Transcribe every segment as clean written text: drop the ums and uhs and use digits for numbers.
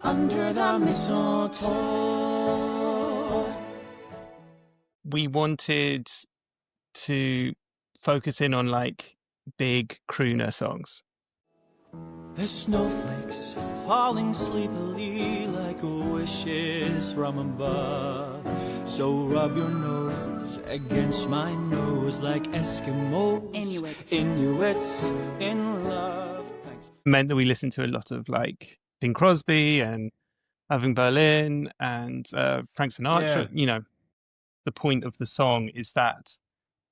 Under the mistletoe. We wanted to focus in on like big crooner songs. The snowflakes falling sleepily like wishes from above. So rub your nose against my nose like Eskimos. Inuits in love. Thanks. Meant that we listened to a lot of like Bing Crosby and Irving Berlin and Frank Sinatra. You know, the point of the song is that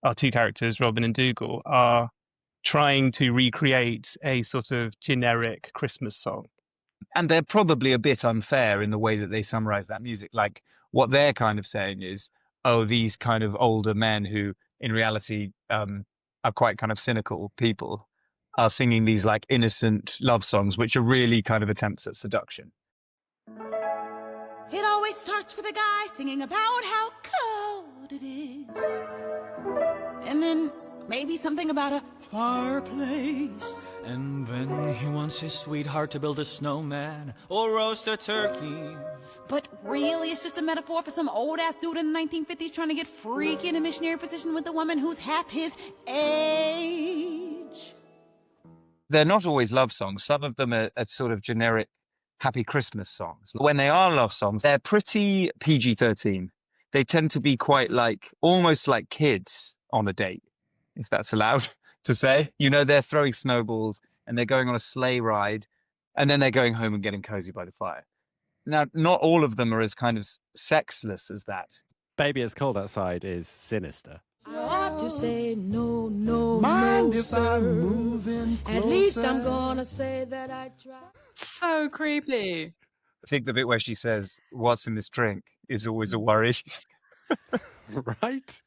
our two characters, Robin and Dougal, are trying to recreate a sort of generic Christmas song. And they're probably a bit unfair in the way that they summarize that music. Like what they're kind of saying is, oh, these kind of older men who in reality are quite kind of cynical people are singing these like innocent love songs, which are really kind of attempts at seduction. It always starts with a guy singing about how cold it is. And then maybe something about a Fireplace. And then he wants his sweetheart to build a snowman or roast a turkey. But really, it's just a metaphor for some old-ass dude in the 1950s trying to get freaky in a missionary position with a woman who's half his age. They're not always love songs. Some of them are sort of generic happy Christmas songs. When they are love songs, they're pretty PG-13. They tend to be quite like, almost like kids on a date, if that's allowed to say. You know, they're throwing snowballs and they're going on a sleigh ride and then they're going home and getting cozy by the fire. Now, not all of them are as kind of sexless as that. Baby It's Cold Outside is sinister. I ought to say no, no, Mind no, if sir. I'm moving closer? At least I'm gonna say that I tried. So creepy. I think the bit where she says, "What's in this drink?" is always a worry. Right?